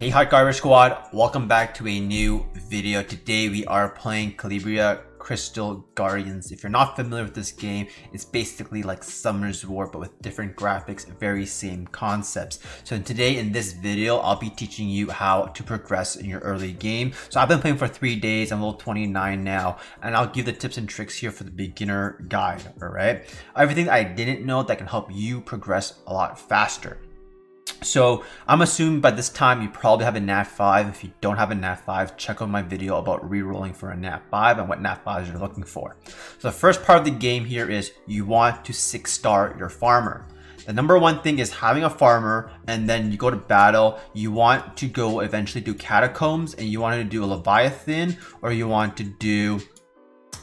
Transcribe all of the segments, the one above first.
Hey Calibria squad, welcome back to a new video. Today we are playing Calibria Crystal Guardians. If you're not familiar with this game, it's basically like Summer's War but with different graphics, very same concepts. So today in this video, I'll be teaching you how to progress in your early game. So I've been playing for 3 days, I'm level 29 now, and I'll give the tips and tricks here for the beginner guide, alright? Everything I didn't know that can help you progress a lot faster. So I'm assuming by this time you probably have a Nat 5. If you don't have a Nat 5, check out my video about re-rolling for a Nat 5 and what Nat 5s you're looking for. So the first part of the game here is you want to 6-star your farmer. The number one thing is having a farmer, and then you go to battle, you want to go eventually do catacombs, and you want to do a Leviathan, or you want to do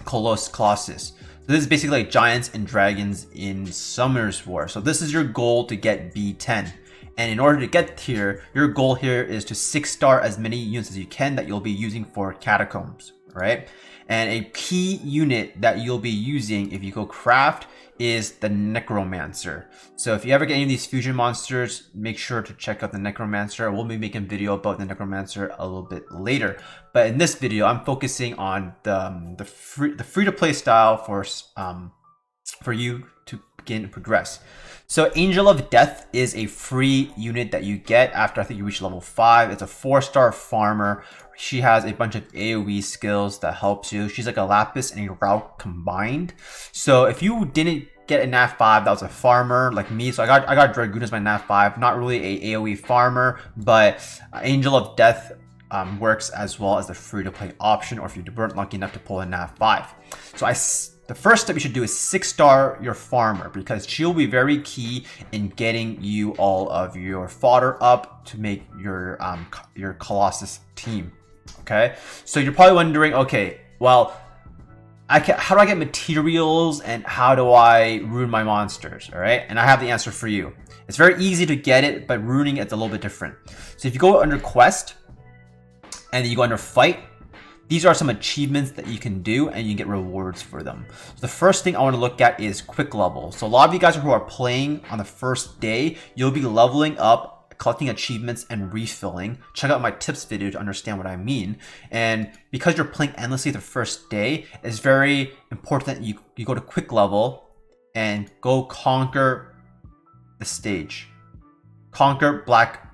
Colossus. So this is basically like giants and dragons in Summer's War. So this is your goal to get B10. And in order to get here, your goal here is to 6-star as many units as you can that you'll be using for catacombs, right? And a key unit that you'll be using if you go craft is the necromancer. So if you ever get any of these fusion monsters, make sure to check out the necromancer. We'll be making a video about the necromancer a little bit later. But in this video, I'm focusing on the free to play style for you to begin and progress. So Angel of Death is a free unit that you get after I think you reach level 5. It's a 4-star farmer. She has a bunch of AoE skills that helps you. She's like a Lapis and a Route combined. So if you didn't get a Nat 5 that was a farmer like me, so I got Dragoon as my Nat 5, not really a AoE farmer, but Angel of Death works as well as the free-to-play option, or if you weren't lucky enough to pull a Nat 5. So the first step you should do is 6-star your farmer, because she'll be very key in getting you all of your fodder up to make your Colossus team. Okay, so you're probably wondering, okay, well, how do I get materials and how do I rune my monsters? All right, and I have the answer for you. It's very easy to get it, but runing it's a little bit different. So if you go under quest and then you go under fight, these are some achievements that you can do and you can get rewards for them. So the first thing I want to look at is quick level. So a lot of you guys who are playing on the first day, you'll be leveling up, collecting achievements and refilling. Check out my tips video to understand what I mean. And because you're playing endlessly the first day, it's very important that you go to quick level and go conquer the stage. Conquer Black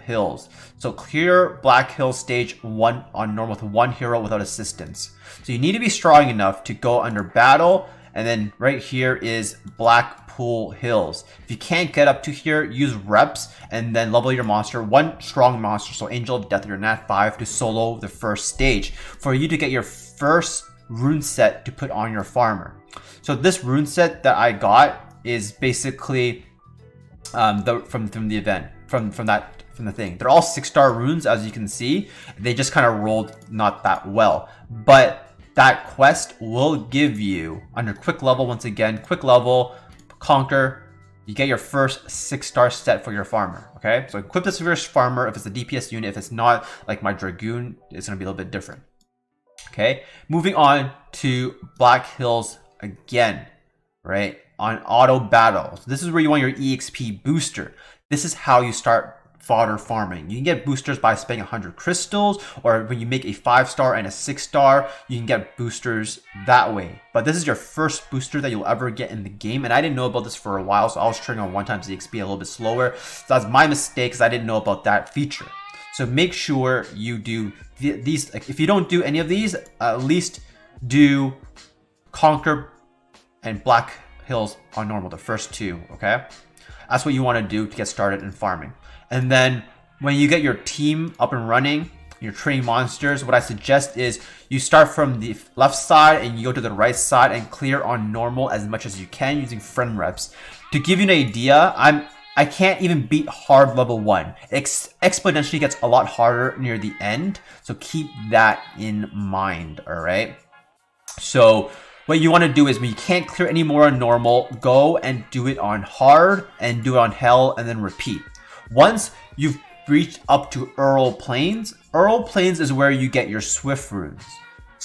Hills. So clear Black Hill stage 1 on normal with 1 hero without assistance. So you need to be strong enough to go under battle, and then right here is Blackpool Hills. If you can't get up to here, use reps and then level your monster, 1 strong monster, so Angel of Death or Nat 5, to solo the first stage for you to get your first rune set to put on your farmer. So this rune set that I got is basically from the event, from the thing. They're all 6-star runes, as you can see. They just kind of rolled not that well, but that quest will give you under quick level, once again, quick level, conquer, you get your first 6-star set for your farmer. Okay, so equip this for your farmer if it's a DPS unit. If it's not, like my Dragoon, it's going to be a little bit different. Okay, moving on to Black Hills again, right, on auto battle. So this is where you want your EXP booster. This is how you start fodder farming. You can get boosters by spending 100 crystals, or when you make a 5-star and a 6-star, you can get boosters that way. But this is your first booster that you'll ever get in the game, and I didn't know about this for a while, so I was turning on 1x the XP a little bit slower. So that's my mistake, because I didn't know about that feature. So make sure you do these. Like, if you don't do any of these, at least do Conquer and Black Hills on normal, the first 2, okay? That's what you want to do to get started in farming. And then when you get your team up and running, your training monsters, what I suggest is you start from the left side and you go to the right side and clear on normal as much as you can using friend reps. To give you an idea, I can't even beat hard level 1. Exponentially gets a lot harder near the end, so keep that in mind, all right? So what you want to do is when you can't clear any more on normal, go and do it on hard and do it on hell and then repeat. Once you've reached up to Earl Plains is where you get your Swift runes.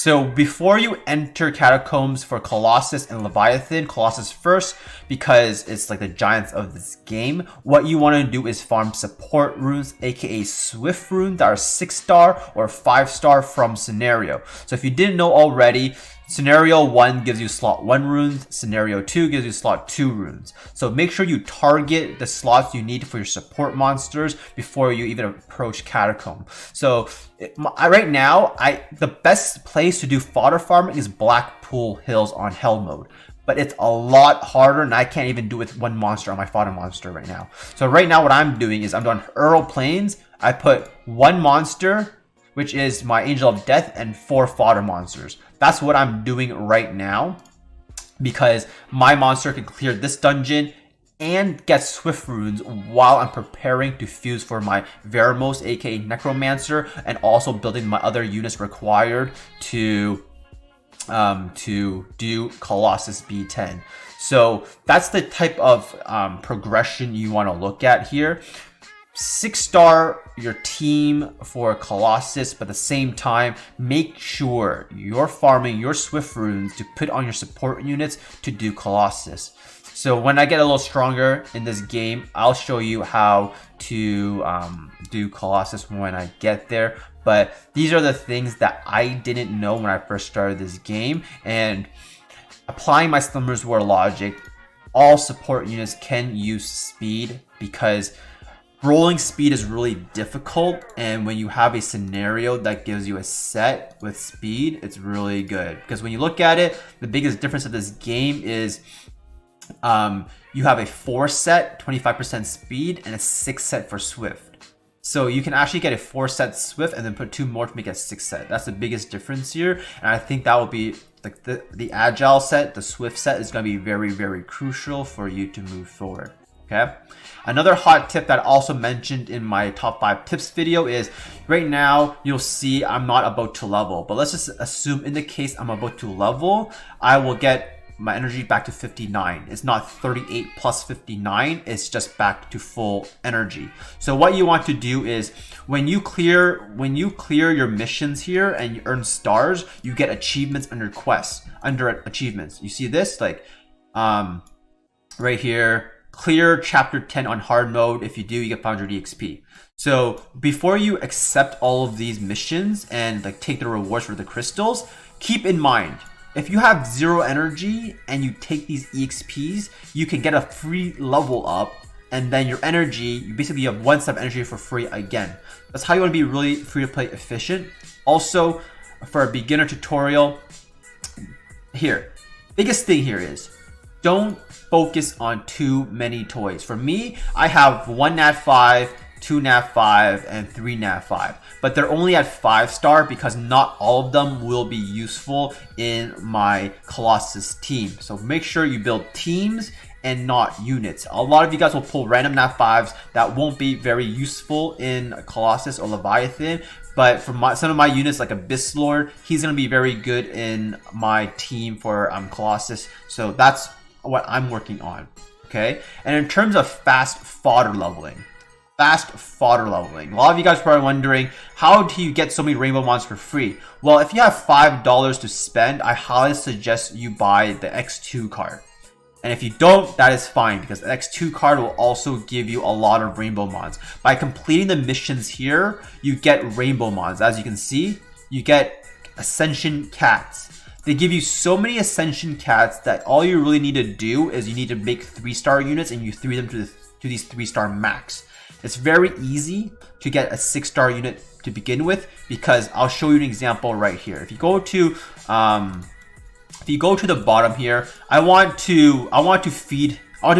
So before you enter Catacombs for Colossus and Leviathan, Colossus first, because it's like the giants of this game, what you want to do is farm support runes, aka Swift runes that are 6-star or 5-star from Scenario. So if you didn't know already, Scenario 1 gives you slot 1 runes, Scenario 2 gives you slot 2 runes. So make sure you target the slots you need for your support monsters before you even approach Catacomb. So right now, the best place to do fodder farming is Blackpool Hills on Hell mode. But it's a lot harder, and I can't even do it with one monster on my fodder monster right now. So right now what I'm doing is I'm doing Earl Plains. I put one monster, which is my Angel of Death, and 4 fodder monsters. That's what I'm doing right now, because my monster can clear this dungeon and get Swift runes while I'm preparing to fuse for my Veramos, aka Necromancer, and also building my other units required to do Colossus B10. So that's the type of progression you want to look at here. 6-star your team for Colossus, but at the same time, make sure you're farming your Swift runes to put on your support units to do Colossus. So when I get a little stronger in this game, I'll show you how to do Colossus when I get there. But these are the things that I didn't know when I first started this game, and applying my Slumber's War logic, all support units can use speed, because rolling speed is really difficult, and when you have a scenario that gives you a set with speed, it's really good. Because when you look at it, the biggest difference of this game is you have a 4 set, 25% speed, and a 6 set for Swift. So you can actually get a 4 set Swift and then put 2 more to make it a 6 set. That's the biggest difference here, and I think that will be like the Agile set, the Swift set is going to be very, very crucial for you to move forward. Okay. Another hot tip that I also mentioned in my top 5 tips video is right now you'll see I'm not about to level, but let's just assume in the case I'm about to level, I will get my energy back to 59. It's not 38 plus 59, it's just back to full energy. So what you want to do is when you clear your missions here and you earn stars, you get achievements under quests, under achievements. You see this, like right here, clear chapter 10 on hard mode. If you do, you get 500 EXP. So before you accept all of these missions and like take the rewards for the crystals, keep in mind, if you have 0 energy and you take these EXPs, you can get a free level up, and then your energy, you basically have 1 step energy for free again. That's how you want to be really free to play efficient. Also, for a beginner tutorial, here, biggest thing here is don't focus on too many toys. For me, I have 1 Nat 5, 2 Nat 5, and 3 Nat 5. But they're only at 5-star because not all of them will be useful in my Colossus team. So make sure you build teams and not units. A lot of you guys will pull random Nat 5s that won't be very useful in Colossus or Leviathan. But for some of my units like Abyss Lord, he's going to be very good in my team for Colossus. So that's what I'm working on. Okay. And in terms of fast fodder leveling, a lot of you guys are probably wondering, how do you get so many rainbow mons for free? Well, if you have $5 to spend, I highly suggest you buy the X2 card. And if you don't, that is fine, because the X2 card will also give you a lot of rainbow mons. By completing the missions here, you get rainbow mons. As you can see, you get Ascension Cats. They give you so many Ascension Cats that all you really need to do is you need to make 3-star units, and you 3 them to these 3-star max. It's very easy to get a 6-star unit to begin with, because I'll show you an example right here. If you go to the bottom here, I want to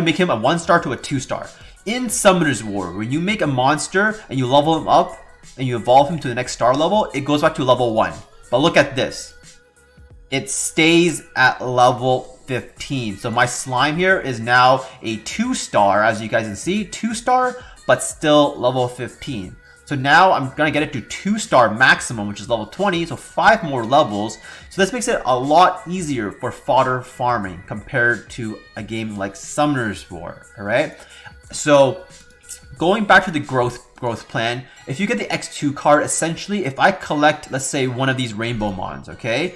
make him a 1-star to a 2-star. In Summoner's War, when you make a monster and you level him up and you evolve him to the next star level, it goes back to level 1. But look at this. It stays at level 15. So my slime here is now a 2-star, as you guys can see, 2-star, but still level 15. So now I'm gonna get it to 2-star maximum, which is level 20, so 5 more levels. So this makes it a lot easier for fodder farming compared to a game like Summoner's War, all right? So going back to the growth plan, if you get the X2 card, essentially, if I collect, let's say, one of these rainbow mons, okay,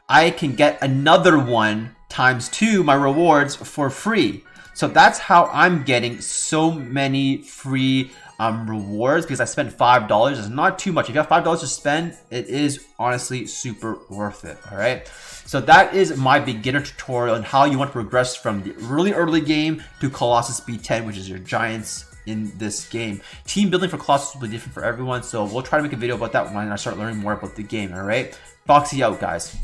I can get another one times 2 my rewards for free. So that's how I'm getting so many free rewards, because I spent $5. It's not too much. If you have $5 to spend, it is honestly super worth it. All right. So that is my beginner tutorial on how you want to progress from the really early game to Colossus B10, which is your giants in this game. Team building for Colossus will be different for everyone, so we'll try to make a video about that when I start learning more about the game. All right. Foxy out, guys.